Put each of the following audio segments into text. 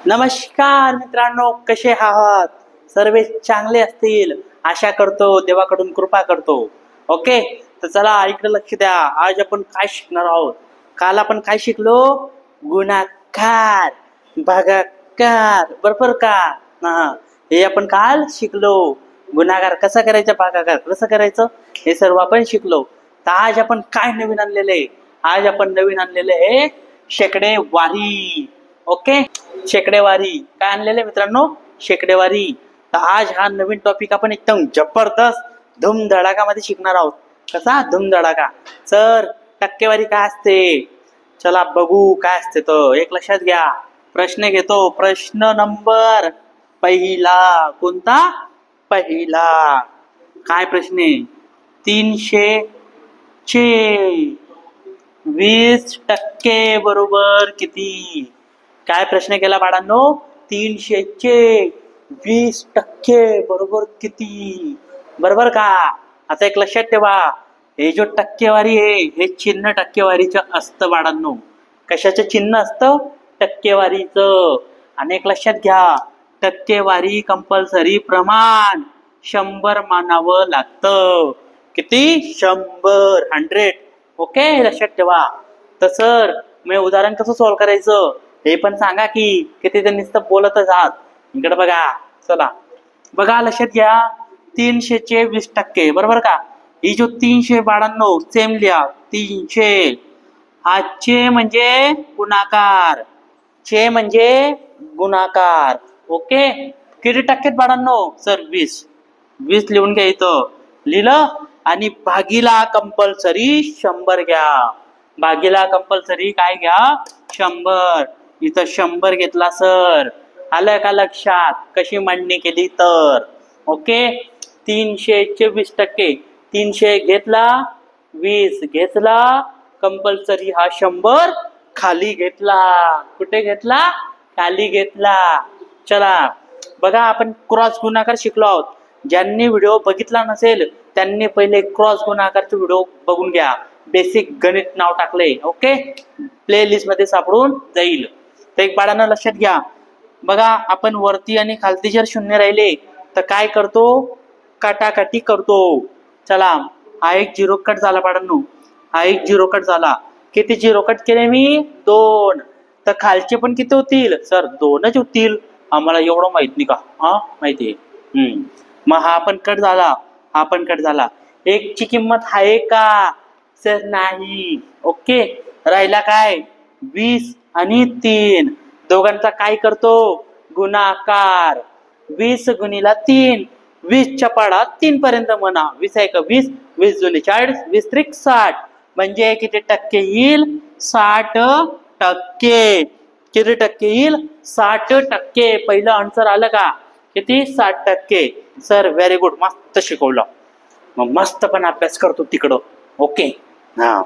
नमस्कार मित्रांनो, कसे आहात? सर्व चांगले असतील आशा करतो, देवाकडून कृपा करतो. ओके, तर चला इकडे लक्ष द्या. आज आपण काय शिकणार आहोत? काल आपण काय शिकलो? गुणाकार, भागाकार, बरोबर का? हा, हे आपण काल शिकलो. गुणाकार कसा करायचा, भागाकार कसं करायचं, हे सर्व आपण शिकलो. तर आज आपण काय नवीन आणलेले? आज आपण नवीन आणलेले हे शेकडेवारी. ओके, शेकडेवारी काय आणलेले मित्रांनो? शेकडेवारी. तर आज हा नवीन टॉपिक आपण एकदम जबरदस्त धूमधडाकामध्ये शिकणार आहोत. कसा धूमधडाका? सर, टक्केवारी काय असते? चला बघू काय असते. तर एक लक्षात घ्या, प्रश्न घेतो. प्रश्न नंबर पहिला. कोणता? पहिला. काय प्रश्न आहे? 300 चे 20% बरोबर किती? काय प्रश्न केला बाळांनो? 300 चे 20% बरोबर किती? बरोबर का? आता एक लक्षात ठेवा, हे जो टक्केवारी आहे हे चिन्ह टक्केवारीचं असतं बाळांनो. कशाचं चिन्ह असतं? टक्केवारीचं. आणि एक लक्षात घ्या, टक्केवारी कंपल्सरी प्रमाण 100 मानावं लागतं. किती? 100. ओके, लक्षात ठेवा. तर सर, मी उदाहरण कसं सॉल्व्ह करायचं हे पण सांगा की. किती ते नुसतं बोलतच आहात. इकडे बघा. चला बघा, लक्षात घ्या. 300 चे 20%, बरोबर का? ही जो 300 बाळांनो सेम लिहा. 300 हा चे म्हणजे गुणाकार. चे म्हणजे गुणाकार. ओके, किती टक्क्यात बाळांनो? सर 20. 20 लिहून घ्या. इथं लिहिलं. आणि भागीला कंपल्सरी 100 घ्या. भागीला कंपल्सरी काय घ्या? 100. इथं 100 घेतला सर. आलं का लक्षात? कशी मांडणी केली तर? ओके, 300 चे 20%. 300 घेतला, 20 घेतला, कंपल्सरी हा 100 खाली घेतला. कुठे घेतला? खाली घेतला. चला बघा, आपण क्रॉस गुणाकार शिकलो आहोत. ज्यांनी व्हिडिओ बघितला नसेल त्यांनी पहिले क्रॉस गुणाकारचे व्हिडिओ बघून घ्या. बेसिक गणित नाव टाकले. ओके, प्ले लिस्ट मध्ये सापडून जाईल. तर एक बाळांना लक्षात घ्या. बघा, आपण वरती आणि खालती जर शून्य राहिले तर काय करतो? काटाकाटी करतो. चला, हा एक झिरो कट झाला बाळांनो. हा एक झिरो कट झाला. किती झिरो कट केले मी? 2. तर खालचे पण किती होतील? सर 2च होतील. आम्हाला एवढं माहित नाही का? हा, माहिती आहे. मग हा पण कट झाला, हा पण कट झाला. 1 ची किंमत आहे का? सर नाही. ओके, राहिला काय? 20 आणि 3. दोघांचा काय करतो? गुणाकार. 20 गुणिला 3. 20 च्या पाडात 3 पर्यंत म्हणा. 20 आहे का? 20. 20 जुने 40, 20 त्रिक 60. म्हणजे किती टक्के येईल? 60%. किती टक्के येईल? 60%. पहिलं आन्सर आलं का? किती? 60%. सर व्हेरी गुड, मस्त शिकवलं. मग मस्त पण अभ्यास करतो तिकडं. ओके, हा.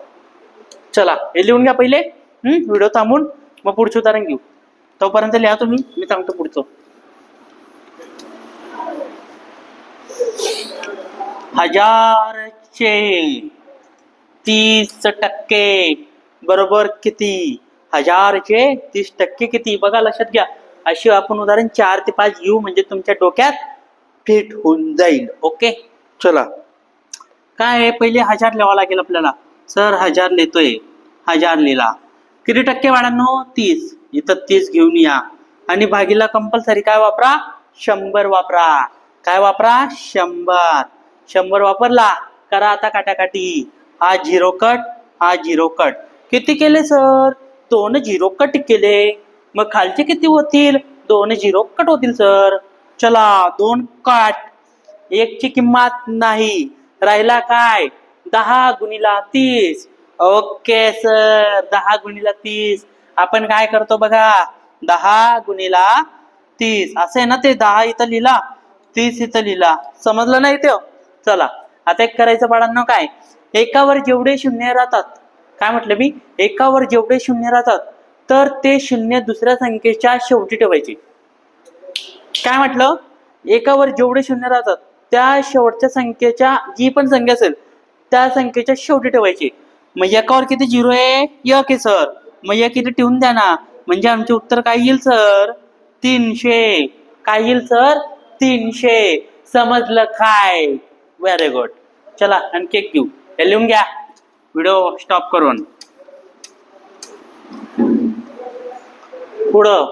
चला हे लिहून घ्या पहिले. व्हिडिओ थांबून मग पुढचं उदाहरण घेऊ. तोपर्यंत लिहा तुम्ही, मी सांगतो पुढचं. 1000 चे 30% बरोबर किती? 1000 चे 30% किती? बघा, लक्षात घ्या. अशी आपण उदाहरण 4 ते 5 घेऊ म्हणजे तुमच्या डोक्यात फिट होऊन जाईल. ओके, चला काय आहे? पहिले 1000 लिहावा लागेल आपल्याला. सर 1000 लिहितोय. 1000 लिहिला. किती टक्के बाळांनो? 30. इथं 30 घेऊन या. आणि भागीला कंपल्सरी काय वापरा? 100 वापरा. काय वापरा? 100. 100 वापरला. करा आता काटाकाटी. हा झिरो कट, हा झिरो कट. किती केले सर? 2 झिरो कट केले. मग खालचे किती होतील? 2 झिरो कट होतील सर. चला 2 कट. 1 ची किंमत नाही. राहिला काय? 10 गुणिला 30. Okay sir, 10 गुणिला 30. आपण काय करतो बघा, 10 गुणिला 30 असं आहे ना. ते 10 इथं लिहिला, 30 इथं लिहिला. समजलं नाही ते? चला आता एक करायचं बाळांनो. काय? एकावर जेवढे शून्य राहतात, काय म्हटलं मी? एकावर जेवढे शून्य राहतात तर ते शून्य दुसऱ्या संख्येच्या शेवटी ठेवायचे. काय म्हटलं? एकावर जेवढे शून्य राहतात त्या शेवटच्या संख्येच्या, जी पण संख्या असेल त्या संख्येच्या शेवटी ठेवायचे. मग एकावर किती झिरो आहे? 1 आहे सर. मग 1 इथे ठेवून द्या ना. म्हणजे आमचे उत्तर काय येईल सर? 300. काय येईल सर? 300. समजलं काय? Very good. चला आणखी एक घेऊ. हे लिहून घ्या व्हिडिओ स्टॉप करून. पुढं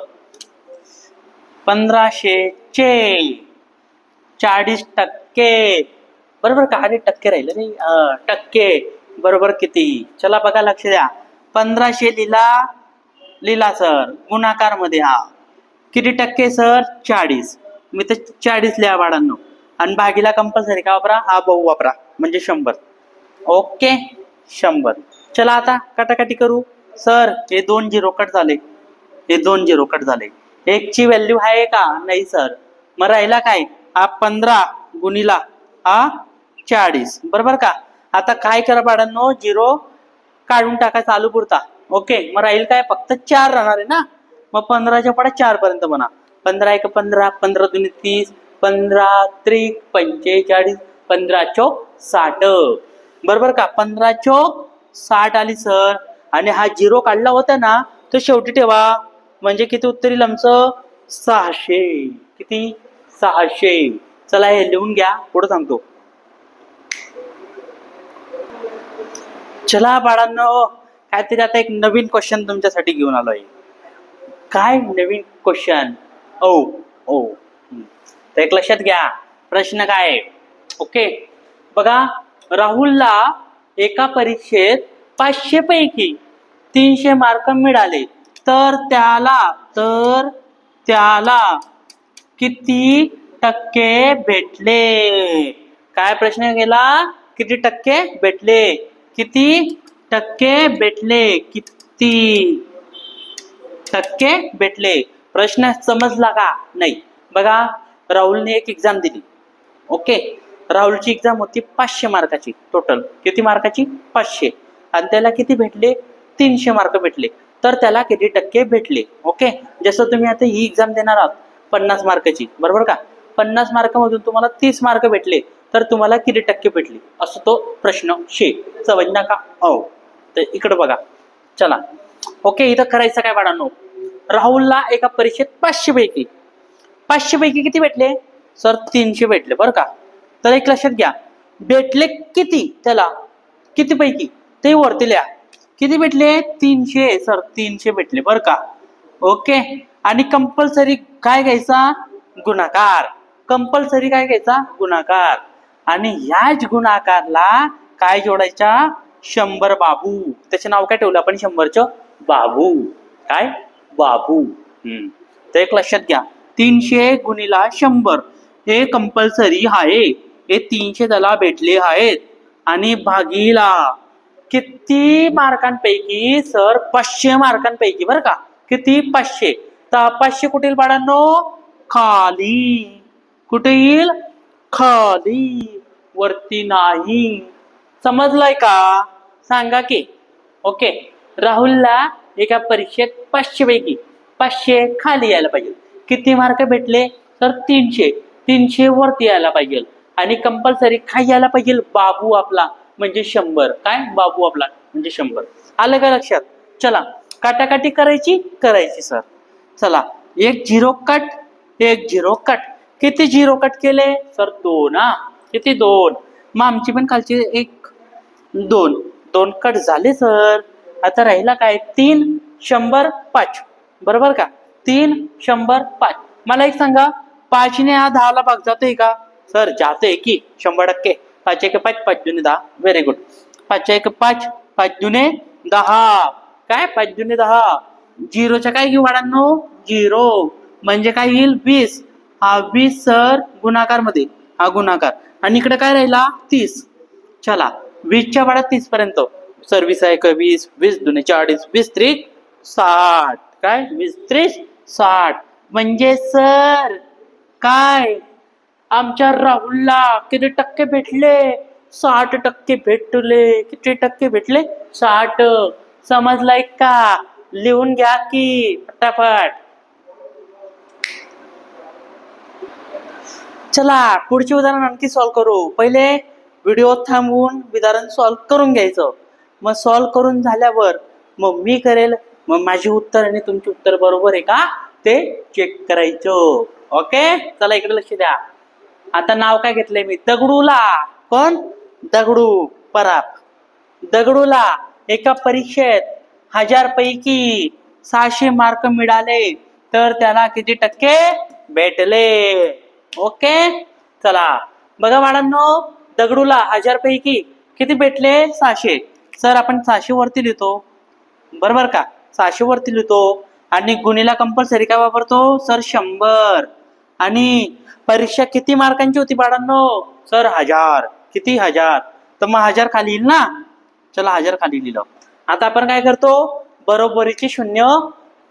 1500 चे 40%. बरोबर का? अरे टक्के राहिले रे. टक्के बरोबर किती? चला बघा, लक्ष द्या. 1500 लिहिला सर गुणाकार मध्ये. हा किती टक्के सर? 40. मी तर 40 लिहा बाळांनो. आणि भागीला कंपल्सरी का वापरा? हा बहु वापरा म्हणजे 100. ओके 100. चला आता काटाकाटी करू. सर हे 2 झिरो कट झाले. हे 2 झिरो कट झाले. 1 ची व्हॅल्यू आहे का? नाही सर. मग राहिला काय? हा 15 गुणिला हा 40. बरोबर का? आता काय करा बाळांनो? 0 काढून टाका चालू पुरता. ओके मग राहील काय? फक्त 4 राहणार आहे ना. मग 15च्या पुढे 4 पर्यंत म्हणा. 15 1 15, 15 2 30, 15 3 45, 15 चौक 60. बरोबर का? 15 चौक 60 आली सर. आणि हा 0 काढला होता ना तो शेवटी ठेवा. म्हणजे किती उत्तर येईल आमचं? 600. किती? 600. चला हे लिहून घ्या, पुढे सांगतो. चला बाळांनो, काहीतरी आता एक नवीन क्वेश्चन तुमच्यासाठी घेऊन आलोय. काय नवीन क्वेश्चन? ओ तर एक लक्षात घ्या. प्रश्न काय आहे? ओके बघा, राहुलला एका परीक्षेत 500 पैकी 300 मार्क मिळाले तर त्याला किती टक्के भेटले? काय प्रश्न गेला? किती टक्के भेटले? किती टक्के भेटले? किती टक्के भेटले? प्रश्न समजला का? नाही. बघा, राहुलने एक एक्झाम दिली. ओके राहुलची एक्झाम होती 500 मार्काची. टोटल किती मार्काची? 500. आणि त्याला किती भेटले? 300 मार्क भेटले. तर त्याला किती टक्के भेटले? ओके जसं तुम्ही आता ही एक्झाम देणार आहात 50 मार्काची. बरोबर का? 50 मार्कामधून तुम्हाला 30 मार्क भेटले तर तुम्हाला किती टक्के भेटले? असं तो प्रश्न शे. समजला का? तर इकडे बघा. चला ओके इथं करायचं काय बाळांनो? राहुलला एका परीक्षेत 500 पैकी किती भेटले सर? 300 भेटले. बरं का? तर एक लक्षात घ्या, भेटले किती त्याला? किती पैकी ते वरती लिहा. किती भेटले? 300 सर. 300 भेटले. बरं का? ओके आणि कंपल्सरी काय घ्यायचा? गुणाकार. कंपल्सरी काय घ्यायचा? गुणाकार. आणि ह्याच गुणाकारला काय जोडायचा? 100 बाबू. त्याचे नाव काय ठेवलं आपण? 100चं बाबू. काय? बाबू. तर एक लक्षात घ्या, 300 गुणिला 100 हे कंपल्सरी आहे. हे 300 त्याला भेटले आहेत. आणि भागीला किती मार्कांपैकी सर? 500 मार्कांपैकी. बरं का? किती? 500. तर 500 कुठे येईल बाळांनो? खाली. कुठे येईल? खाली, वरती नाही. समजलंय का? सांगा की. ओके राहुलला एका परीक्षेत 500 पैकी 500 खाली यायला पाहिजे. किती मार्क भेटले तर? 300. 300 वरती यायला पाहिजे. आणि कंपल्सरी काय यायला पाहिजे? बाबू आपला म्हणजे 100. काय? बाबू आपला म्हणजे 100. आलं का लक्षात? चला काटाकाटी करायची सर. चला 1 झिरो कट 1 झिरो कट. किती झिरो कट केले सर? 2. किती? 2. मग आमची पण खालची 1 2 कट झाले सर. आता राहिला काय? 3 100 5. बरोबर का? 3 100 5. मला एक सांगा, 5 ने हा 10 ला भाग जातोय का सर? जातोय की 100%. 5 1 5 5 दुने 10. Very good. 5 1 5 5 दुने 10. काय? 5 दुने 10. झिरोच्या काय घेऊ बाळांनो? 0 म्हणजे काय येईल? 20. हा 20 सर गुणाकार मध्ये. हा गुणाकार. आणि इकडे काय राहिला? 30. चला 20च्या बाळा 30 पर्यंत सर. 20 1 20, 20 दुने 40, 20 3 60. काय? 20 3 60. म्हणजे सर काय? आमच्या राहुलला किती टक्के भेटले? 60% भेटले. किती टक्के भेटले? 60. समजलाय का? लिहून घ्या की फटाफट. चला पुढचे उदाहरण आणखी सॉल्व करू. पहिले व्हिडिओ थांबवून उदाहरण सॉल्व करून घ्यायचं. मग सॉल्व करून झाल्यावर मग मी करेल मग माझी उत्तर आणि तुमची उत्तर बरोबर आहे का ते चेक करायचं. ओके, चला इकडे लक्ष द्या. आता नाव काय घेतलंय मी? दगडूला. कोण? दगडू पराप. दगडूला एका परीक्षेत 1000 पैकी 600 मार्क मिळाले तर त्याला किती टक्के भेटले? ओके, चला बघा बाळांनो, दगडूला 1000 पैकी किती भेटले? 600. सर आपण 600 वरती लिहितो, बरोबर का? 600 वरती लिहितो आणि गुणीला कंपल्सरी काय वापरतो? सर 100. आणि परीक्षा किती मार्कांची होती बाळांनो? सर 1000. किती? 1000. तर मग 1000 खाली येईल ना? चला 1000 खाली लिहिलं. आता आपण काय करतो? बरोबरीची शून्य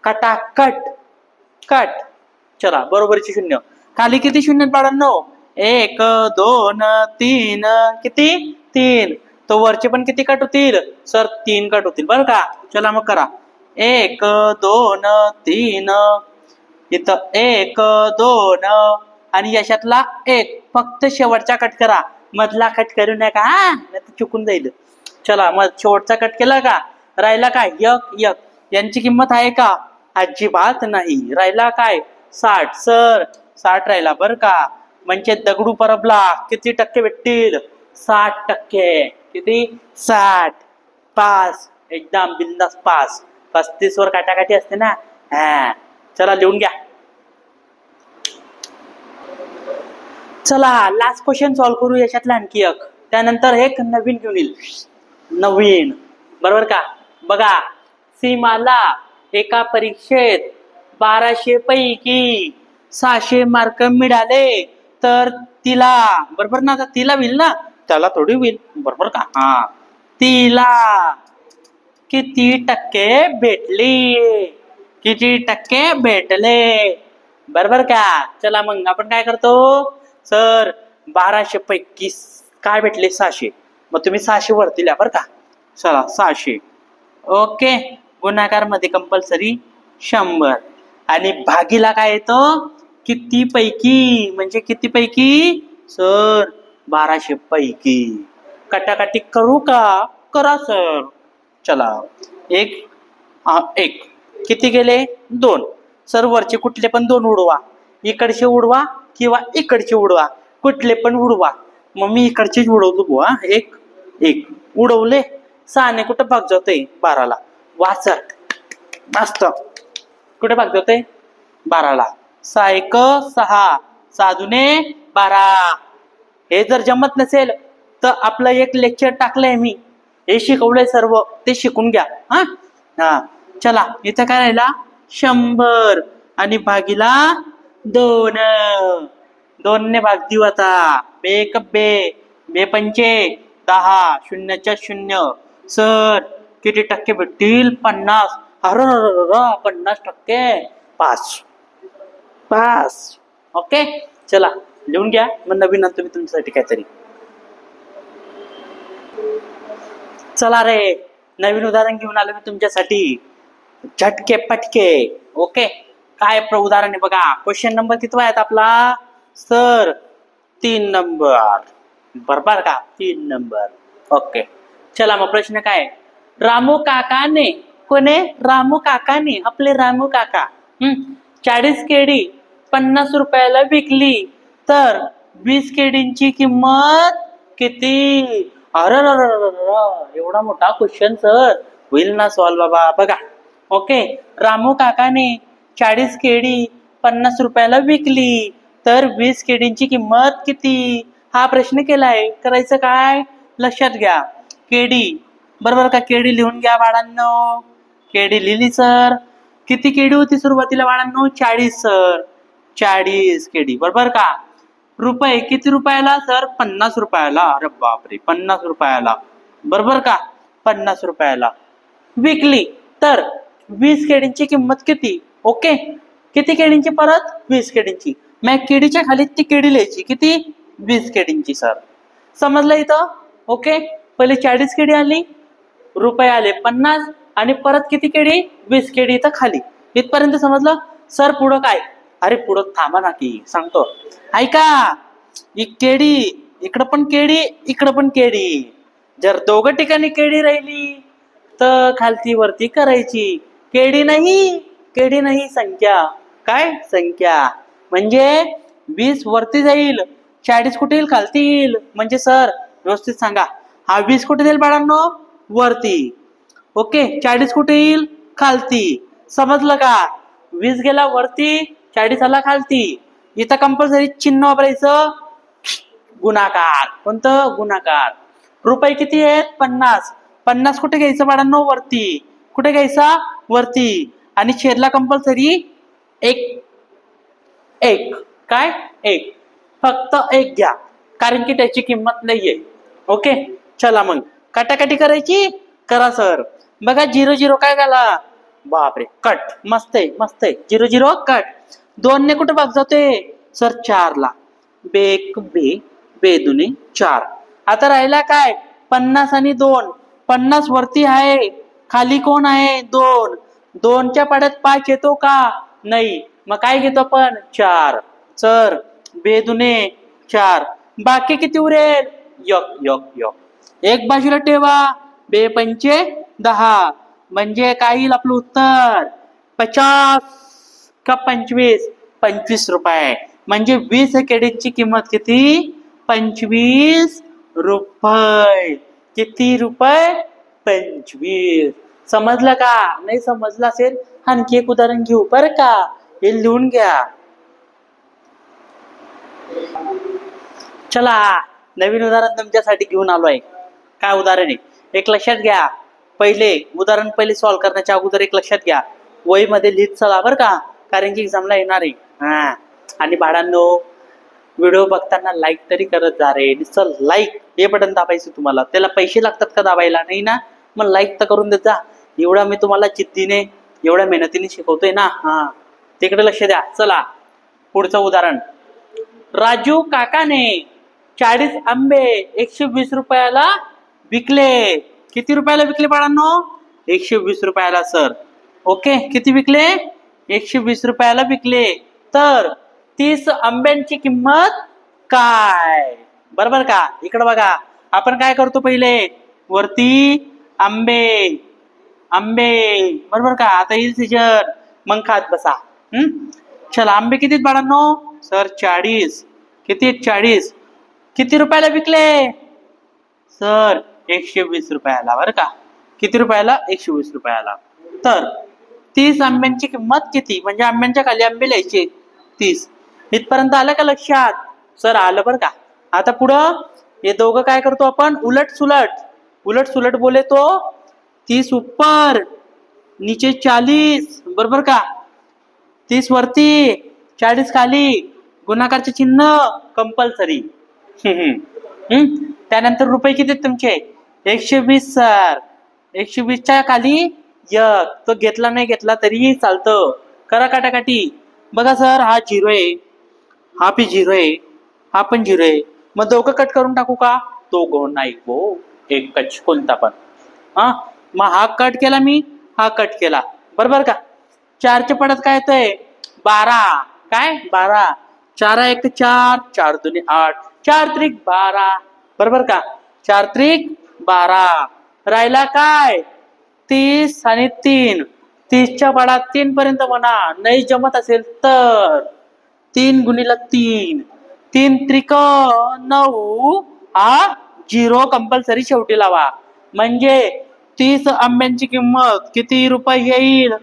कटाकट कट. चला बरोबरीची शून्य खाली किती शून्य बाळांनो? 1 2 3. किती? 3. तो वरचे पण किती कट होतील? सर 3 कट होतील, बरं का? चला मग करा. 1 2 3. इथं 1 2 आणि यशातला 1 फक्त शेवटचा कट करा, मधला कट करू नका, नाही तर चुकून जाईल. चला मग शेवटचा कट केला का? राहिला काय? 1 यांची किंमत आहे का? अजिबात नाही. राहिला काय? 60. सर 60 राहिला, बरं का? म्हणजे दगडू परबला किती टक्के भेटतील? 60%. किती? 60. पास. एकदम बिंदास पास. 35 वर काटाकाटी असते ना. हा, चला लिहून घ्या. चला लास्ट क्वेश्चन सॉल्व्ह करू याच्यातला आणखी एक. त्यानंतर एक नवीन घेऊन येईल. नवीन, बरोबर का? बघा, सीमाला एका परीक्षेत 1200 पैकी 600 मार्क मिळाले तर तिला, बरोबर ना? आता तिला होईल ना, त्याला थोडी होईल, बरोबर का? हा, तिला किती टक्के भेटली? किती टक्के भेटले? बरोबर का? चला मग आपण काय करतो? सर 1200 पैकी काय भेटले? 600. मग तुम्ही 600 वरती लिहा, बरं का? चला 600. ओके, गुणाकार मध्ये कंपल्सरी 100. आणि भागीला काय येतं? किती पैकी, म्हणजे किती पैकी? सर 1200 पैकी. कटाकटी करू का? करा सर. चला 1 किती गेले? 2. सर वरचे कुठले पण 2 उडवा, इकडचे उडवा किंवा इकडचे उडवा, कुठले पण उडवा. मग मी इकडचेच उडवतो बुवा. 1 उडवले. 6ने कुठं भाग जातोय? 12ला. वाचा मस्त. कुठे भाग जातोय? 12ला. 6 1 6. 6 दुने 12. हे जर जमत नसेल तर आपलं एक लेक्चर टाकलंय मी, हे शिकवलंय सर्व, ते शिकून घ्या. हा, चला इथं काय राहिला? 100 आणि भागीला 2. 2 ने भाग देऊ आता. 1 2 पंचे 10. 0च्या 0. सर किती टक्के भेटतील? 50. अरे 50%. पास. ओके, चला लिहून घ्या. मग नवीन आणतो मी तुमच्यासाठी काहीतरी. चला रे, नवीन उदाहरण घेऊन आलो मी तुमच्यासाठी. झटके पटके. ओके, काय उदाहरण आहे बघा. क्वेश्चन नंबर किती आहेत आपला? Sir 3 number. बरोबर का? 3 नंबर. ओके, चला मग प्रश्न काय? रामू काकाने, कोणे? रामू काकाने, आपले रामू काका 40 केडी 50 रुपयाला विकली तर 20 केडींची किंमत किती? अरे एवढा मोठा क्वेश्चन सर, होईल ना सॉल्व बाबा? बघा, ओके, रामू काकाने 40 केडी 50 रुपयाला विकली तर 20 केडींची किंमत किती? हा प्रश्न केलाय. करायचं काय? लक्षात घ्या. केडी, बरोबर का? केडी लिहून घ्या बाळांनो. केडी लिहिली सर. किती केडी होती सुरुवातीला बाळांनो? 40 सर. 40 केडी, बरोबर का? रुपये किती रुपयाला? सर 50 रुपयाला. अरे बापरे, 50 रुपयाला, बरोबर का? 50 रुपयाला विकली तर 20 केडींची किंमत किती? ओके, किती केडींची? परत 20 केडींची. मग केडीच्या खाली ती केडी लिहायची. किती? 20 केडींची सर. समजलं इथं? ओके, पहिले 40 केडी आली, रुपये आले 50 आणि परत किती केडी? 20 केडी इथं खाली. इथपर्यंत समजलं सर? पुढं काय? अरे पुढं थांबा ना की सांगतो. ऐका, ही केडी, इकडं पण केडी, इकडं पण केडी. जर दोघं ठिकाणी केडी राहिली तर खालती वरती करायची. केडी नाही संख्या. काय संख्या म्हणजे 20 वरती जाईल, 40 कुठे येईल खालती येईल. म्हणजे सर व्यवस्थित सांगा, हा 20 कुठे जाईल बाळांनो वरती, ओके 40 कुठे येईल खालती. समजलं का? 20 गेला वरती, 40 आला खालती. इथं कंपल्सरी चिन्ह वापरायचं गुणाकार. कोणतं? गुणाकार. रुपये किती आहेत? 50. 50 कुठे घ्यायचं बाळांनो वरती, कुठे घ्यायचा वरती. आणि छेदला कंपल्सरी एक एक. काय? एक. फक्त एक घ्या, कारण की त्याची किंमत नाहीये. ओके चला मग काटाकाटी करायची. करा सर. बघा 0 0 काय झाला? बापरे कट. मस्त आहे मस्त आहे. 0 0 कट. 2 ने कुठे भाग जाते सर? 4 ला. बेक बे बे दुने 4. आता राहिला काय? 50 आणि 2. 50 वरती आहे, खाली कोण आहे? 2. 2च्या पाड्यात 5 येतो का? नाही. मग काय घेतो आपण? 4. सर बेदुने 4. बाकी किती उरेल? एक एक एक. एक बाजूला ठेवा. बे पंचे 10. म्हणजे काय येईल आपलं उत्तर? 50 का 25? 25 रुपये. म्हणजे 20 केडीची किंमत किती? 25 रुपये. किती रुपये? 25. समजलं का? नाही समजलं असेल आणखी एक उदाहरण घेऊ बरं का? हे लिहून घ्या. चला नवीन उदाहरण तुमच्यासाठी घेऊन आलोय. काय उदाहरण आहे? एक लक्षात घ्या. उदाहरण सॉल्व्ह करण्याच्या अगोदर एक लक्षात घ्या, वहीमध्ये लिहित चला बरं का, कारण की एक्झामला येणार आहे. हा आणि बाळांनो व्हिडिओ बघताना लाईक तरी करत जा रे. चल लाईक हे बटन दाबायचं तुम्हाला. त्याला पैसे लागतात का दाबायला? नाही ना. मग लाईक तर करून देत जा. एवढा मी तुम्हाला जिद्दीने एवढ्या मेहनतीने शिकवतोय ना. हा तिकडे लक्ष द्या. चला पुढचं उदाहरण. राजू काकाने 40 आंबे 120 रुपयाला विकले. किती रुपयाला विकले बाळांनो? 120 रुपयाला सर. ओके किती विकले? 120 रुपयाला विकले. तर 30 आंब्यांची किंमत काय? बरोबर का? इकडे बघा, आपण काय करतो पहिले वरती आंबे आंबे बरोबर का? आता येईल सीजन मग खात बसा. चला आंबे किती बाळांनो? सर 40. किती? 40. किती रुपयाला विकले सर? 120 रुपयाला. बरं का? किती रुपयाला? 120 रुपयाला. तर 30 आंब्यांची किंमत किती? म्हणजे आंब्यांच्या खाली आंबे लिहायचे 30. इथपर्यंत आलं का लक्षात? सर आलं बरं का? आता पुढं हे दोघं काय करतो आपण? उलट सुलट बोले तो 30 ऊपर नीचे 40. बरोबर का? 30 वरती 40 खाली. गुणाकारचे चिन्ह कंपल्सरी. त्यानंतर रुपये किती तुमचे? 120 सर. 120च्या खाली एक. तो घेतला नाही घेतला तरीही चालतं. करा काटाकाटी. बघा सर हा 0 आहे, हा पी 0 आहे, हा पण 0 आहे. मग दोघं कट करून टाकू का? दोघं नाही हो, एकच कोणता पण. मग हा कट केला मी, हा कट केला. बरोबर का? 4च्या पडात काय येतंय? 12. काय? 12. 4 1 4, 4 2 8, 4 त्रिक 12. बरोबर का? 4 त्रिक 12. राहिला काय? 30 आणि 3. 30च्या पाडात 3 पर्यंत म्हणा. नाही जमत असेल तर 3 गुणिले 3. 3 त्रिक 9. हा 0 कंपल्सरी शेवटी लावा. म्हणजे 30 आंब्यांची किंमत किती रुपये येईल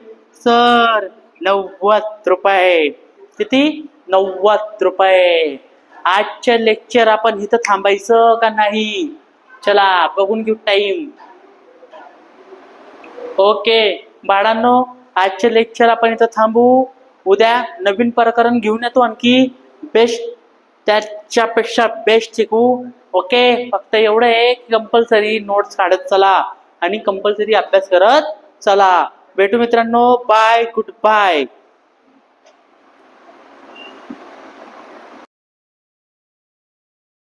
सर? 90 रुपये. किती? 90 रुपये. आजच्या लेक्चर आपण इथं थांबायचं का नाही? चला बघून घेऊ टाइम. ओके बाळांनो आजचे लेक्चर आपण इथं थांबू. उद्या नवीन प्रकरण घेऊन येतो आणखी बेस्ट, त्याच्यापेक्षा बेस्ट शिकू. ओके फक्त एवढं आहे की कंपल्सरी नोट्स काढत चला आणि कंपल्सरी अभ्यास करत चला. भेटू मित्रांनो. बाय. Good bye.